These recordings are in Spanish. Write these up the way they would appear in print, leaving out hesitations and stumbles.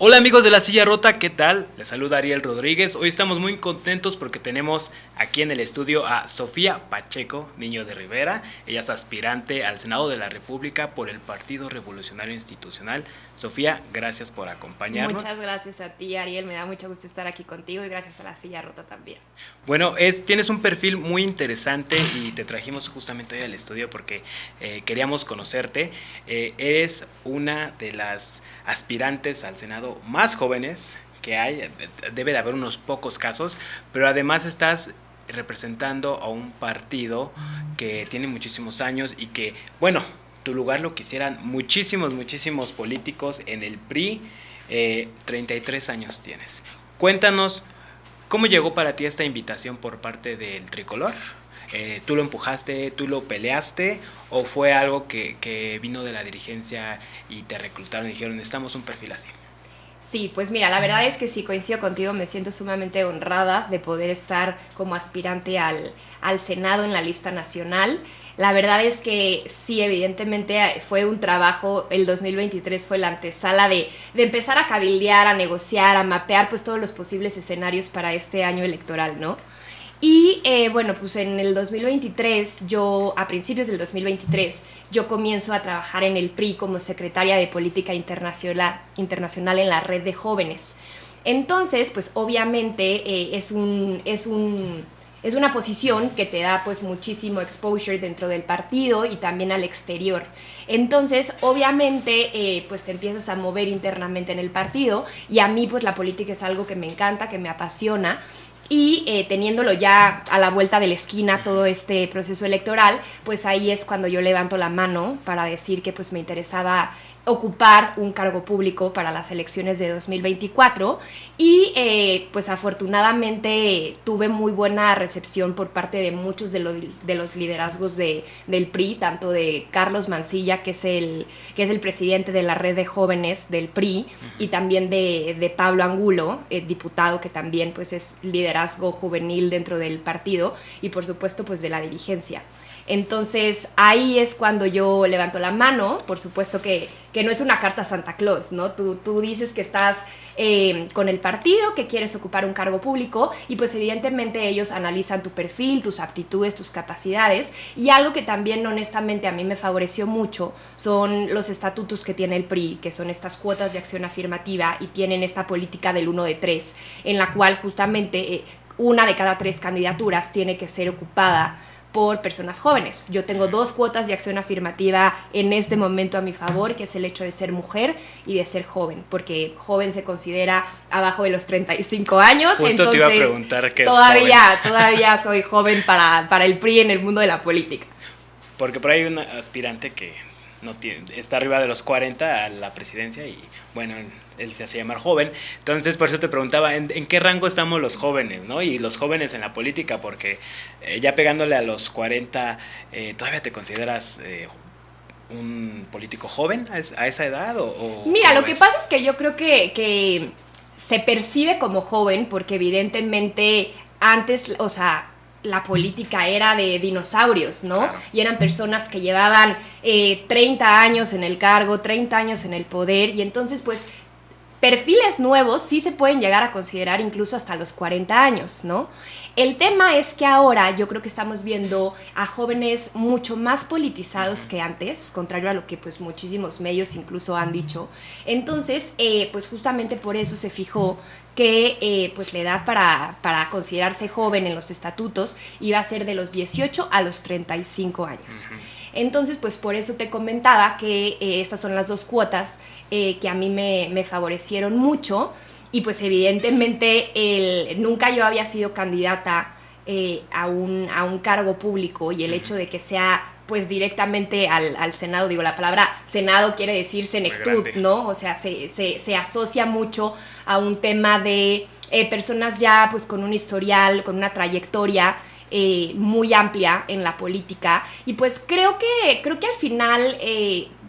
Hola amigos de La Silla Rota, ¿qué tal? Les saluda Ariel Rodríguez. Hoy estamos muy contentos porque tenemos aquí en el estudio a Sofía Pacheco, Niño de Rivera. Ella es aspirante al Senado de la República por el Partido Revolucionario Institucional. Sofía, gracias por acompañarnos. Muchas gracias a ti, Ariel. Me da mucho gusto estar aquí contigo y gracias a La Silla Rota también. Bueno, tienes un perfil muy interesante y te trajimos justamente hoy al estudio porque queríamos conocerte. Eres una de las aspirantes al Senado más jóvenes que hay, debe de haber unos pocos casos, pero además estás representando a un partido que tiene muchísimos años y que, bueno, tu lugar lo quisieran muchísimos políticos en el PRI. 33 años tienes. Cuéntanos, ¿cómo llegó para ti esta invitación por parte del Tricolor? ¿Tú lo empujaste, tú lo peleaste o fue algo que vino de la dirigencia y te reclutaron y dijeron necesitamos un perfil así? Sí, pues mira, la verdad es que sí, coincido contigo, me siento sumamente honrada de poder estar como aspirante al Senado en la lista nacional. La verdad es que sí, evidentemente fue un trabajo, el 2023 fue la antesala de empezar a cabildear, a negociar, a mapear pues todos los posibles escenarios para este año electoral, ¿no? Y bueno, pues en el 2023, a principios del 2023, yo comienzo a trabajar en el PRI como secretaria de Política Internacional en la red de jóvenes. Entonces, pues obviamente es una posición que te da pues muchísimo exposure dentro del partido y también al exterior. Entonces, obviamente, pues te empiezas a mover internamente en el partido y a mí pues la política es algo que me encanta, que me apasiona. Y teniéndolo ya a la vuelta de la esquina todo este proceso electoral, pues ahí es cuando yo levanto la mano para decir que pues me interesaba ocupar un cargo público para las elecciones de 2024 y pues afortunadamente tuve muy buena recepción por parte de muchos de los liderazgos del PRI, tanto de Carlos Mancilla, que es el presidente de la red de jóvenes del PRI, y también de Pablo Angulo, diputado que también pues es liderazgo juvenil dentro del partido, y por supuesto pues de la dirigencia. Entonces ahí es cuando yo levanto la mano. Por supuesto que no es una carta a Santa Claus, ¿no? Tú dices que estás con el partido, que quieres ocupar un cargo público y pues evidentemente ellos analizan tu perfil, tus aptitudes, tus capacidades, y algo que también honestamente a mí me favoreció mucho son los estatutos que tiene el PRI, que son estas cuotas de acción afirmativa y tienen esta política del 1 de 3, en la cual justamente una de cada 3 candidaturas tiene que ser ocupada por personas jóvenes. Yo tengo 2 cuotas de acción afirmativa en este momento a mi favor, que es el hecho de ser mujer y de ser joven, porque joven se considera abajo de los 35 años. Justo entonces te iba a preguntar qué es todavía soy joven para el PRI en el mundo de la política. Porque por ahí hay un aspirante que está arriba de los 40 a la presidencia y bueno, él se hace llamar joven. Entonces por eso te preguntaba ¿en qué rango estamos los jóvenes, ¿no? Y los jóvenes en la política, porque ya pegándole a los 40, ¿todavía te consideras un político joven a esa edad? Mira, lo que pasa es que yo creo que se percibe como joven porque evidentemente antes, o sea, la política era de dinosaurios, ¿no? Claro. Y eran personas que llevaban 30 años en el cargo, 30 años en el poder, y entonces pues perfiles nuevos sí se pueden llegar a considerar incluso hasta los 40 años, ¿no? El tema es que ahora yo creo que estamos viendo a jóvenes mucho más politizados que antes, contrario a lo que pues muchísimos medios incluso han dicho. Entonces, pues justamente por eso se fijó que pues la edad para considerarse joven en los estatutos iba a ser de los 18 a los 35 años. Entonces, pues por eso te comentaba que estas son las 2 cuotas que a mí me favorecieron mucho. Y pues evidentemente nunca yo había sido candidata a un cargo público, y el hecho de que sea pues directamente al Senado, digo, la palabra Senado quiere decir senectud, ¿no? O sea, se asocia mucho a un tema de personas ya pues con un historial, con una trayectoria muy amplia en la política, y pues creo que al final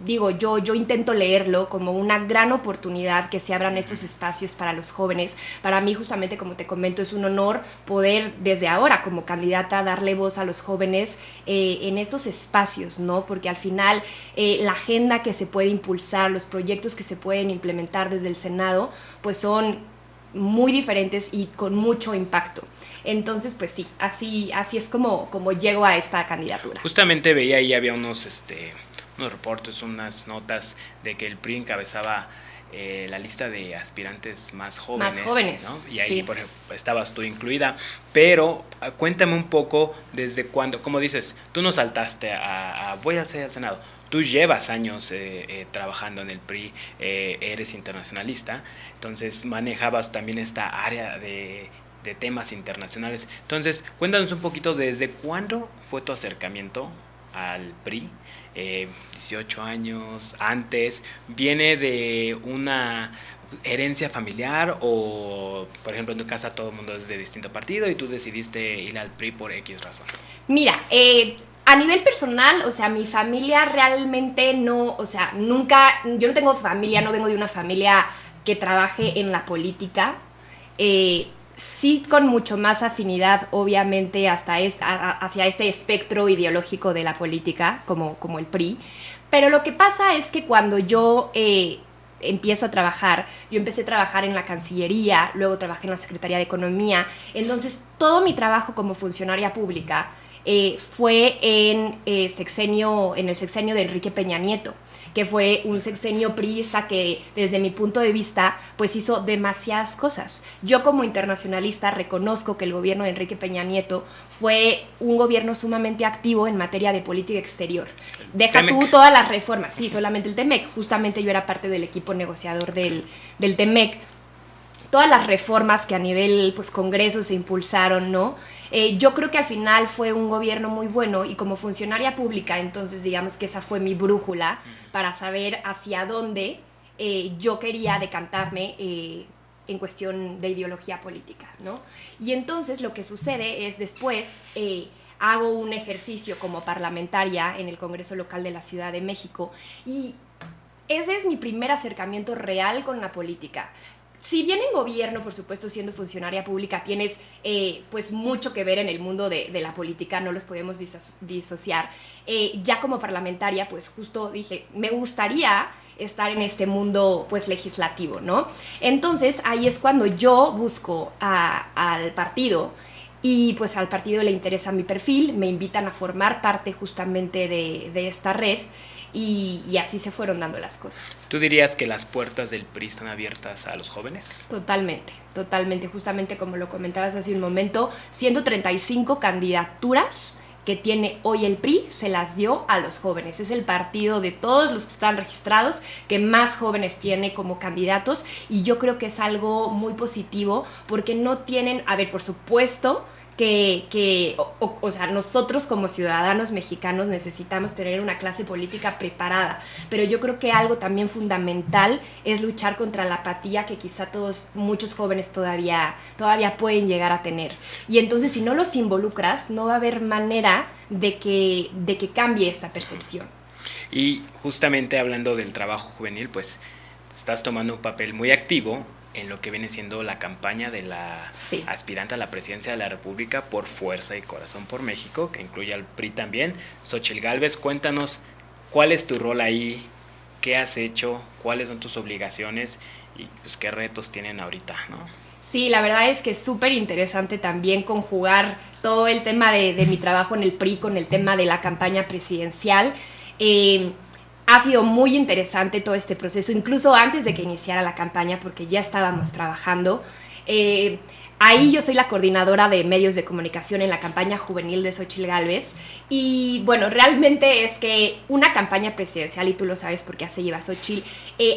yo intento leerlo como una gran oportunidad que se abran estos espacios para los jóvenes. Para mí, justamente, como te comento, es un honor poder desde ahora como candidata darle voz a los jóvenes en estos espacios, ¿no? Porque al final la agenda que se puede impulsar, los proyectos que se pueden implementar desde el Senado, pues son muy diferentes y con mucho impacto. Entonces, pues sí, así es como llego a esta candidatura. Justamente veía ahí, había unos reportes, unas notas de que el PRI encabezaba la lista de aspirantes más jóvenes. Más jóvenes, ¿no? Y ahí, sí. por ejemplo, estabas tú incluida. Pero cuéntame un poco desde cuándo, como dices, tú no saltaste voy a ser al Senado. Tú llevas años trabajando en el PRI, eres internacionalista, entonces manejabas también esta área de temas internacionales. Entonces, cuéntanos un poquito desde cuándo fue tu acercamiento al PRI. 18 años, antes, ¿viene de una herencia familiar o, por ejemplo, en tu casa todo el mundo es de distinto partido y tú decidiste ir al PRI por X razón? Mira, a nivel personal, o sea, mi familia realmente no, o sea, nunca, yo no tengo familia, no vengo de una familia que trabaje en la política. Sí, con mucho más afinidad, obviamente, hacia este espectro ideológico de la política, como el PRI. Pero lo que pasa es que cuando yo empiezo a trabajar, yo empecé a trabajar en la Cancillería, luego trabajé en la Secretaría de Economía. Entonces, todo mi trabajo como funcionaria pública fue en el sexenio de Enrique Peña Nieto, que fue un sexenio priista que desde mi punto de vista pues hizo demasiadas cosas. Yo como internacionalista reconozco que el gobierno de Enrique Peña Nieto fue un gobierno sumamente activo en materia de política exterior. Deja tú todas las reformas, sí, solamente el TEMEC, justamente yo era parte del equipo negociador del TEMEC. Todas las reformas que a nivel pues Congreso se impulsaron, ¿no? Yo creo que al final fue un gobierno muy bueno y como funcionaria pública, entonces digamos que esa fue mi brújula para saber hacia dónde yo quería decantarme en cuestión de ideología política, ¿no? Y entonces lo que sucede es después hago un ejercicio como parlamentaria en el Congreso Local de la Ciudad de México y ese es mi primer acercamiento real con la política. Si bien en gobierno, por supuesto, siendo funcionaria pública, tienes pues mucho que ver en el mundo de la política, no los podemos disociar. Ya como parlamentaria, pues justo dije, me gustaría estar en este mundo pues legislativo, ¿no? Entonces ahí es cuando yo busco al partido y pues al partido le interesa mi perfil, me invitan a formar parte justamente de esta red. Y así se fueron dando las cosas. ¿Tú dirías que las puertas del PRI están abiertas a los jóvenes? Totalmente, totalmente. Justamente como lo comentabas hace un momento, 135 candidaturas que tiene hoy el PRI se las dio a los jóvenes. Es el partido de todos los que están registrados que más jóvenes tiene como candidatos y yo creo que es algo muy positivo porque no tienen, a ver, por supuesto, o sea, nosotros como ciudadanos mexicanos necesitamos tener una clase política preparada, pero yo creo que algo también fundamental es luchar contra la apatía que quizá muchos jóvenes todavía pueden llegar a tener. Y entonces si no los involucras, no va a haber manera de que cambie esta percepción. Y justamente hablando del trabajo juvenil, pues estás tomando un papel muy activo en lo que viene siendo la campaña de la aspirante a la presidencia de la República por Fuerza y Corazón por México, que incluye al PRI también. Xóchitl Gálvez, cuéntanos cuál es tu rol ahí, qué has hecho, cuáles son tus obligaciones y pues qué retos tienen ahorita, ¿no? Sí, la verdad es que es súper interesante también conjugar todo el tema de mi trabajo en el PRI con el tema de la campaña presidencial. Ha sido muy interesante todo este proceso, incluso antes de que iniciara la campaña, porque ya estábamos trabajando. Ahí yo soy la coordinadora de medios de comunicación en la campaña juvenil de Xóchitl Gálvez. Y bueno, realmente es que una campaña presidencial, y tú lo sabes porque ya se lleva Xóchitl,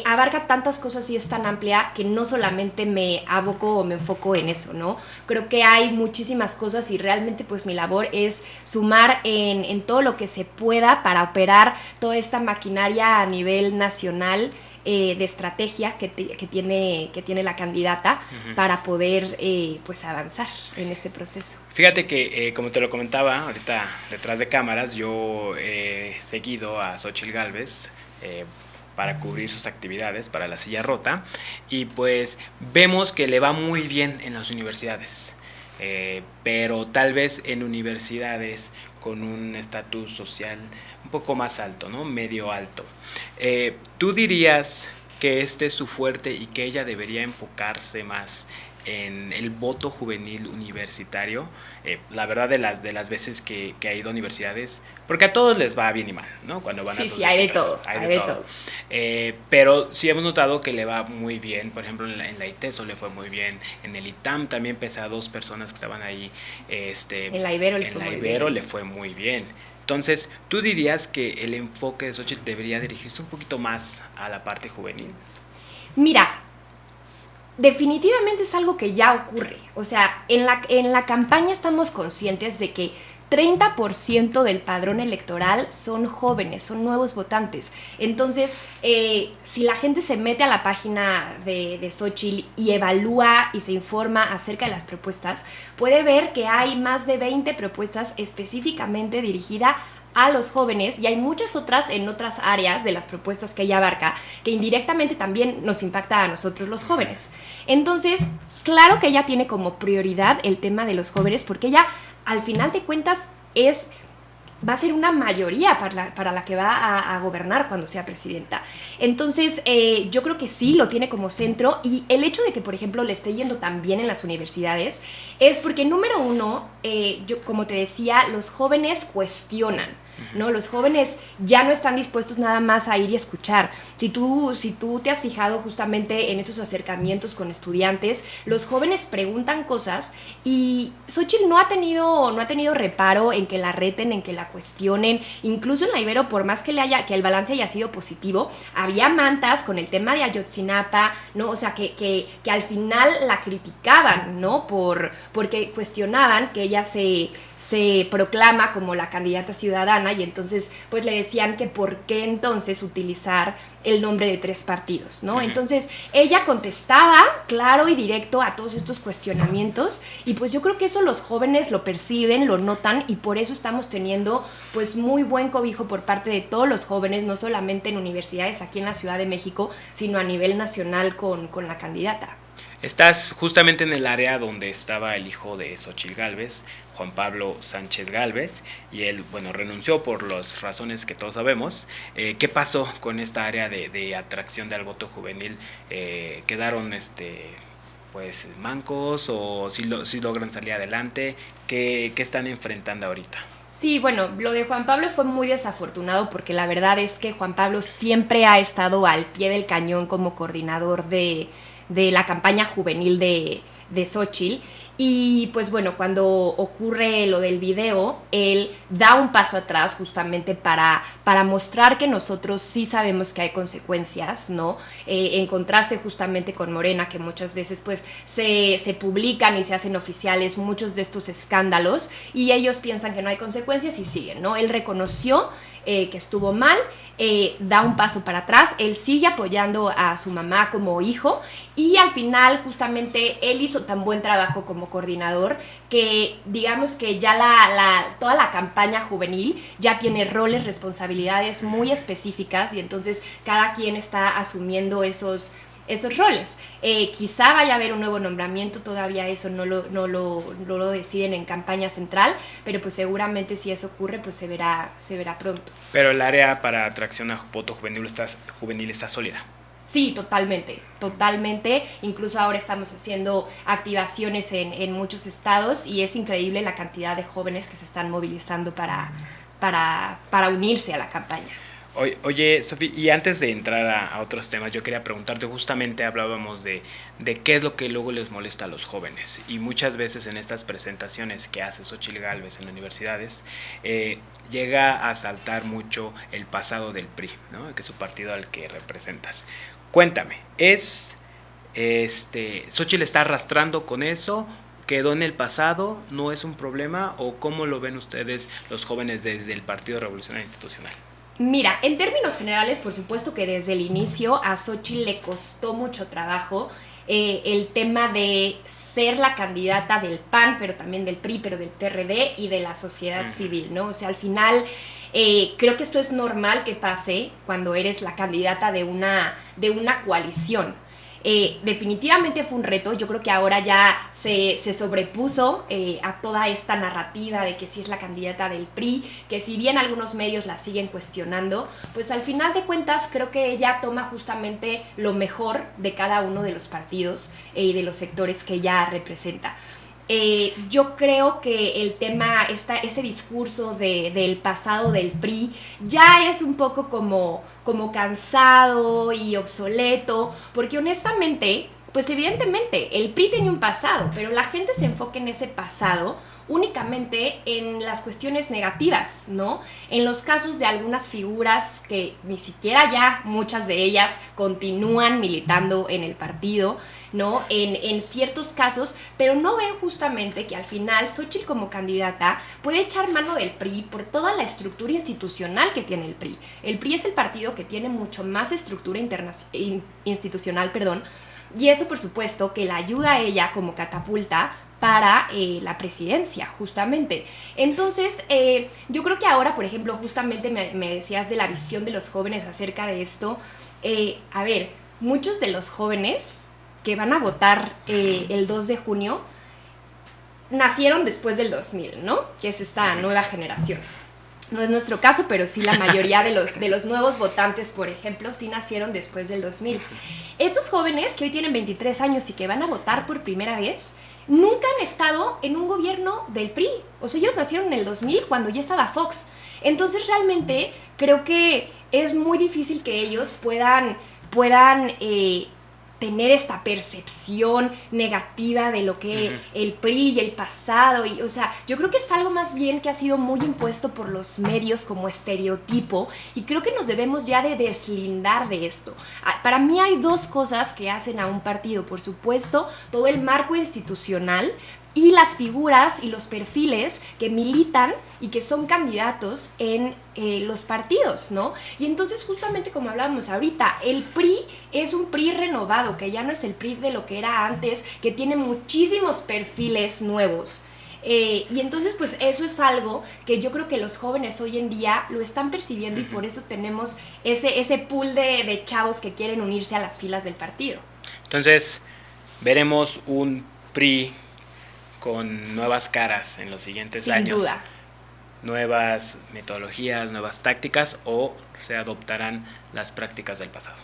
abarca tantas cosas y es tan amplia que no solamente me aboco o me enfoco en eso, ¿no? Creo que hay muchísimas cosas y realmente pues mi labor es sumar en todo lo que se pueda para operar toda esta maquinaria a nivel nacional de estrategia que tiene la candidata para poder pues avanzar en este proceso. Fíjate que como te lo comentaba ahorita detrás de cámaras, yo he seguido a Xóchitl Gálvez para cubrir sus actividades para la silla rota, y pues vemos que le va muy bien en las universidades, pero tal vez en universidades con un estatus social un poco más alto, ¿no? Medio alto. ¿Tú dirías que este es su fuerte y que ella debería enfocarse más en el voto juvenil universitario? La verdad, de las veces que ha ido a universidades, porque a todos les va bien y mal, ¿no? Cuando van a sus visitas, hay de todo, hay de todo. Pero sí hemos notado que le va muy bien. Por ejemplo, en la ITESO le fue muy bien, en el ITAM también, pese a 2 personas que estaban ahí, en la Ibero le fue muy bien. Entonces, ¿tú dirías que el enfoque de Xóchitl debería dirigirse un poquito más a la parte juvenil? Mira, definitivamente es algo que ya ocurre. O sea, en la campaña estamos conscientes de que 30% del padrón electoral son jóvenes, son nuevos votantes. Entonces, si la gente se mete a la página de Xóchitl y evalúa y se informa acerca de las propuestas, puede ver que hay más de 20 propuestas específicamente dirigidas a los jóvenes, y hay muchas otras en otras áreas de las propuestas que ella abarca que indirectamente también nos impacta a nosotros los jóvenes. Entonces, claro que ella tiene como prioridad el tema de los jóvenes, porque ella, al final de cuentas, va a ser una mayoría para la que va a gobernar cuando sea presidenta. Entonces, yo creo que sí lo tiene como centro, y el hecho de que, por ejemplo, le esté yendo tan bien en las universidades es porque, número uno, yo, como te decía, los jóvenes cuestionan, ¿no? Los jóvenes ya no están dispuestos nada más a ir y escuchar. Si tú te has fijado justamente en estos acercamientos con estudiantes, los jóvenes preguntan cosas, y Xóchitl no ha tenido reparo en que la reten, en que la cuestionen. Incluso en la Ibero, por más que el balance haya sido positivo, había mantas con el tema de Ayotzinapa, ¿no? O sea, que al final la criticaban, ¿no? Porque cuestionaban que ella se proclama como la candidata ciudadana, y entonces pues le decían que por qué entonces utilizar el nombre de 3 partidos, ¿no? Entonces ella contestaba claro y directo a todos estos cuestionamientos, y pues yo creo que eso los jóvenes lo perciben, lo notan, y por eso estamos teniendo pues muy buen cobijo por parte de todos los jóvenes, no solamente en universidades aquí en la Ciudad de México, sino a nivel nacional con la candidata. Estás justamente en el área donde estaba el hijo de Xóchitl Gálvez, Juan Pablo Sánchez Gálvez, y él, bueno, renunció por las razones que todos sabemos. ¿Qué pasó con esta área de atracción del voto juvenil? ¿Quedaron pues mancos, o si logran salir adelante? ¿Qué están enfrentando ahorita? Sí, bueno, lo de Juan Pablo fue muy desafortunado, porque la verdad es que Juan Pablo siempre ha estado al pie del cañón como coordinador de la campaña juvenil de Xóchitl. Y pues bueno, cuando ocurre lo del video, él da un paso atrás justamente para mostrar que nosotros sí sabemos que hay consecuencias, ¿no? En contraste justamente con Morena, que muchas veces pues se publican y se hacen oficiales muchos de estos escándalos, y ellos piensan que no hay consecuencias y siguen, ¿no? Él reconoció que estuvo mal, da un paso para atrás, él sigue apoyando a su mamá como hijo, y al final justamente él hizo tan buen trabajo como coordinador que digamos que ya toda la campaña juvenil ya tiene roles, responsabilidades muy específicas, y entonces cada quien está asumiendo esos roles. Quizá vaya a haber un nuevo nombramiento, todavía eso no lo deciden en campaña central, pero pues seguramente si eso ocurre, pues se verá pronto. Pero el área para atracción a voto juvenil está sólida. Sí, totalmente. Incluso ahora estamos haciendo activaciones en muchos estados, y es increíble la cantidad de jóvenes que se están movilizando para unirse a la campaña. Oye, Sofi, y antes de entrar a otros temas, yo quería preguntarte, justamente hablábamos de qué es lo que luego les molesta a los jóvenes, y muchas veces en estas presentaciones que hace Xóchitl Gálvez en las universidades, llega a saltar mucho el pasado del PRI, ¿no? Que es su partido al que representas. Cuéntame, ¿Xóchitl está arrastrando con eso? ¿Quedó en el pasado? ¿No es un problema? ¿O cómo lo ven ustedes los jóvenes desde el Partido Revolucionario Institucional? Mira, en términos generales, por supuesto que desde el inicio a Xóchitl le costó mucho trabajo el tema de ser la candidata del PAN, pero también del PRI, pero del PRD y de la sociedad civil, ¿no? O sea, al final Creo que esto es normal que pase cuando eres la candidata de una coalición. Definitivamente fue un reto. Yo creo que ahora ya se sobrepuso a toda esta narrativa de que sí es la candidata del PRI, que si bien algunos medios la siguen cuestionando, pues al final de cuentas creo que ella toma justamente lo mejor de cada uno de los partidos y de los sectores que ella representa. Yo creo que el tema, este discurso del pasado del PRI ya es un poco como cansado y obsoleto, porque honestamente, pues evidentemente el PRI tiene un pasado, pero la gente se enfoca en ese pasado únicamente en las cuestiones negativas, ¿no? En los casos de algunas figuras que ni siquiera ya muchas de ellas continúan militando en el partido, ¿no? En ciertos casos, pero no ven justamente que al final Xóchitl como candidata puede echar mano del PRI por toda la estructura institucional que tiene el PRI. El PRI es el partido que tiene mucho más estructura institucional, y eso por supuesto que la ayuda a ella como catapulta para la presidencia, justamente. Entonces, yo creo que ahora, por ejemplo, justamente me decías de la visión de los jóvenes acerca de esto. A ver, muchos de los jóvenes que van a votar el 2 de junio nacieron después del 2000, ¿no? Que es esta nueva generación. No es nuestro caso, pero sí la mayoría de los nuevos votantes, por ejemplo, sí nacieron después del 2000. Estos jóvenes que hoy tienen 23 años y que van a votar por primera vez, nunca han estado en un gobierno del PRI. O sea, ellos nacieron en el 2000 cuando ya estaba Fox. Entonces, realmente creo que es muy difícil que ellos puedan tener esta percepción negativa de lo que el PRI y el pasado, y, o sea, yo creo que es algo más bien que ha sido muy impuesto por los medios como estereotipo, y creo que nos debemos ya de deslindar de esto. Para mí hay dos cosas que hacen a un partido, por supuesto, todo el marco institucional y las figuras y los perfiles que militan y que son candidatos en los partidos, ¿no? Y entonces, justamente como hablábamos ahorita, el PRI es un PRI renovado, que ya no es el PRI de lo que era antes, que tiene muchísimos perfiles nuevos. Y entonces, pues eso es algo que yo creo que los jóvenes hoy en día lo están percibiendo, y por eso tenemos ese pool de chavos que quieren unirse a las filas del partido. Entonces, veremos un PRI con nuevas caras en los siguientes años. Sin duda. Nuevas metodologías, nuevas tácticas, o se adoptarán las prácticas del pasado.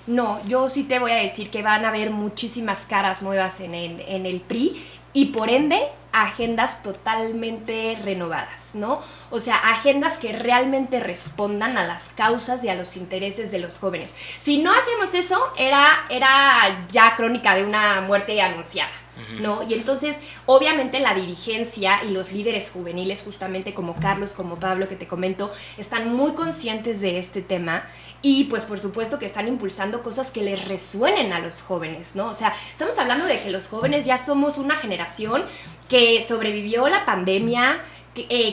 No, yo sí te voy a decir que van a haber muchísimas caras nuevas en el PRI, y por ende agendas totalmente renovadas, ¿no? O sea, agendas que realmente respondan a las causas y a los intereses de los jóvenes. Si no hacemos eso, era ya crónica de una muerte anunciada, ¿no? Y entonces, obviamente, la dirigencia y los líderes juveniles, justamente como Carlos, como Pablo, que te comento, están muy conscientes de este tema, y pues por supuesto que están impulsando cosas que les resuenen a los jóvenes, ¿no? O sea, estamos hablando de que los jóvenes ya somos una generación que sobrevivió la pandemia,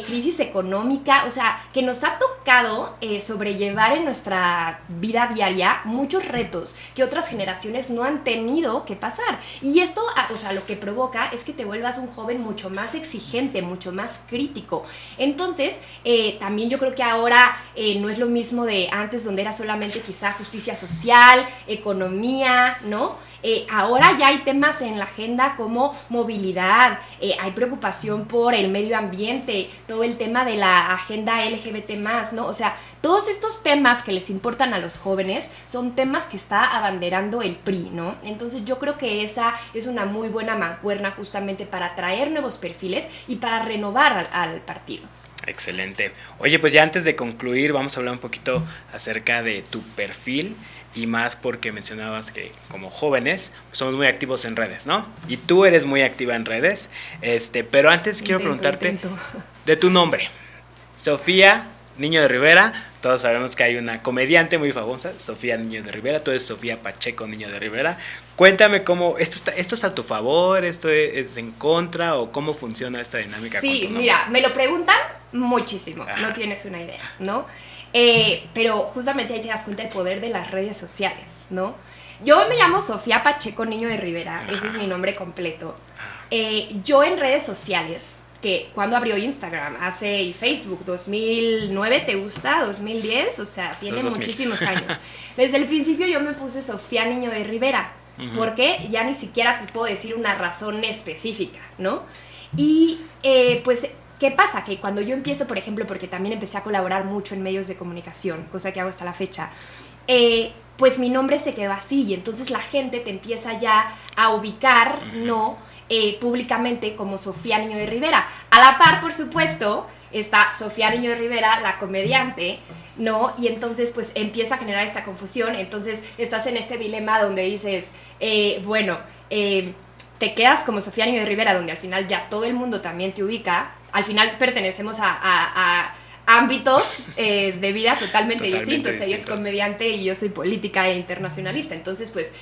crisis económica, o sea, que nos ha tocado sobrellevar en nuestra vida diaria muchos retos que otras generaciones no han tenido que pasar. Y esto, o sea, lo que provoca es que te vuelvas un joven mucho más exigente, mucho más crítico. Entonces, también yo creo que ahora no es lo mismo de antes, donde era solamente quizá justicia social, economía, ¿no? Ahora ya hay temas en la agenda como movilidad, hay preocupación por el medio ambiente, todo el tema de la agenda LGBT+, ¿no? O sea, todos estos temas que les importan a los jóvenes son temas que está abanderando el PRI, ¿no? Entonces yo creo que esa es una muy buena mancuerna justamente para atraer nuevos perfiles y para renovar al partido. Excelente. Oye, pues ya antes de concluir, vamos a hablar un poquito acerca de tu perfil, y más porque mencionabas que como jóvenes somos muy activos en redes, ¿no? Y tú eres muy activa en redes, pero antes quiero preguntarte de tu nombre. Sofía Niño de Rivera. Todos sabemos que hay una comediante muy famosa, Sofía Niño de Rivera. Tú eres Sofía Pacheco Niño de Rivera. Cuéntame cómo, ¿esto es a tu favor, esto es en contra, o cómo funciona esta dinámica? Sí, con tu nombre? mira, me lo preguntan muchísimo, no tienes una idea, ¿no? Pero justamente ahí te das cuenta del poder de las redes sociales, ¿no? Yo me llamo Sofía Pacheco Niño de Rivera, ese es mi nombre completo. Yo en redes sociales que cuando abrió Instagram, y Facebook, 2009, ¿te gusta? 2010, o sea, tiene muchísimos años. Desde el principio yo me puse Sofía Niño de Rivera, porque ya ni siquiera te puedo decir una razón específica, ¿no? Y pues, ¿qué pasa? Que cuando yo empiezo, por ejemplo, porque también empecé a colaborar mucho en medios de comunicación, cosa que hago hasta la fecha, pues mi nombre se quedó así, y entonces la gente te empieza ya a ubicar, ¿no? Públicamente como Sofía Niño de Rivera. A la par, por supuesto, está Sofía Niño de Rivera, la comediante, ¿no? Y entonces pues empieza a generar esta confusión, entonces estás en este dilema donde dices, te quedas como Sofía Niño de Rivera, donde al final ya todo el mundo también te ubica, al final pertenecemos a ámbitos de vida totalmente distintos. Ella es comediante y yo soy política e internacionalista, entonces pues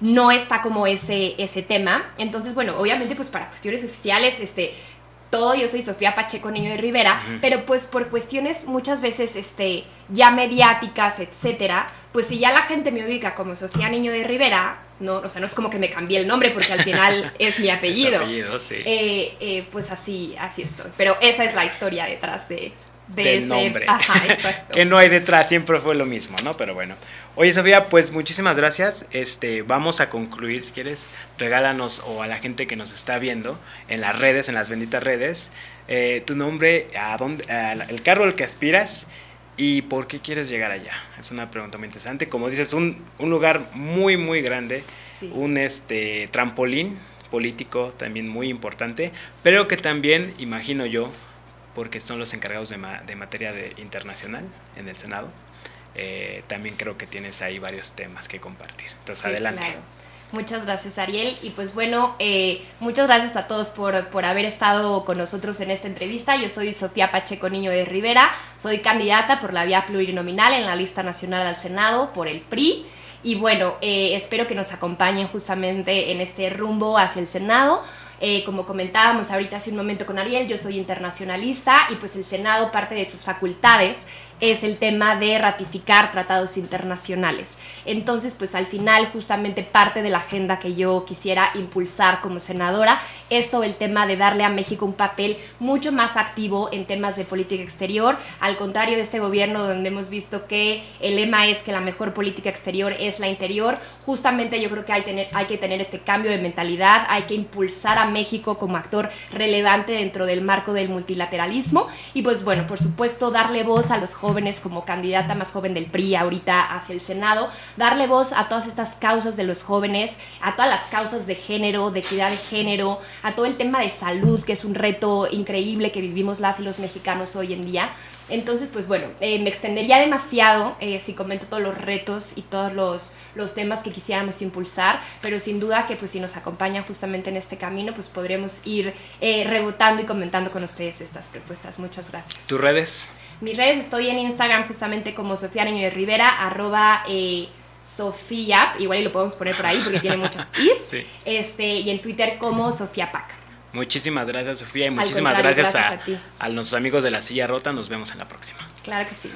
no está como ese tema. Entonces bueno, obviamente pues para cuestiones oficiales todo, yo soy Sofía Pacheco Niño de Rivera, pero pues por cuestiones muchas veces ya mediáticas, etcétera, pues si ya la gente me ubica como Sofía Niño de Rivera, no, o sea, no es como que me cambié el nombre porque al final es mi apellido. Sí. Pues así estoy. Pero esa es la historia detrás de del nombre. Ajá, exacto. Que no hay detrás, siempre fue lo mismo, ¿no? Pero bueno. Oye, Sofía, pues muchísimas gracias. Vamos a concluir, si quieres, regálanos, o a la gente que nos está viendo en las redes, en las benditas redes, tu nombre, el cargo al que aspiras y por qué quieres llegar allá. Es una pregunta muy interesante. Como dices, un lugar muy, muy grande, sí. Un trampolín político también muy importante, pero que también, imagino yo, porque son los encargados de materia internacional en el Senado, también creo que tienes ahí varios temas que compartir. Entonces, sí, adelante. Claro. Muchas gracias, Ariel. Y pues bueno, muchas gracias a todos por haber estado con nosotros en esta entrevista. Yo soy Sofía Pacheco Niño de Rivera, soy candidata por la vía plurinominal en la lista nacional al Senado por el PRI. Y bueno, espero que nos acompañen justamente en este rumbo hacia el Senado. Como comentábamos ahorita hace un momento con Ariel, yo soy internacionalista y pues el Senado, parte de sus facultades es el tema de ratificar tratados internacionales. Entonces, pues al final, justamente parte de la agenda que yo quisiera impulsar como senadora es todo el tema de darle a México un papel mucho más activo en temas de política exterior, al contrario de este gobierno donde hemos visto que el lema es que la mejor política exterior es la interior. Justamente yo creo que hay que tener este cambio de mentalidad, hay que impulsar a México como actor relevante dentro del marco del multilateralismo y pues bueno, por supuesto darle voz a los jóvenes como candidata más joven del PRI ahorita hacia el Senado, darle voz a todas estas causas de los jóvenes, a todas las causas de género, de equidad de género, a todo el tema de salud, que es un reto increíble que vivimos las y los mexicanos hoy en día. Entonces, pues bueno, me extendería demasiado si comento todos los retos y todos los temas que quisiéramos impulsar, pero sin duda que pues si nos acompañan justamente en este camino, pues podremos ir rebotando y comentando con ustedes estas propuestas. Muchas gracias. ¿Tus redes? Mis redes, estoy en Instagram justamente como Sofía Niño de Rivera, @Sofía, igual y lo podemos poner por ahí porque tiene muchas is, sí. Y en Twitter como Sofía Pac. Muchísimas gracias, Sofía, y muchísimas gracias a los amigos de La Silla Rota. Nos vemos en la próxima. Claro que sí.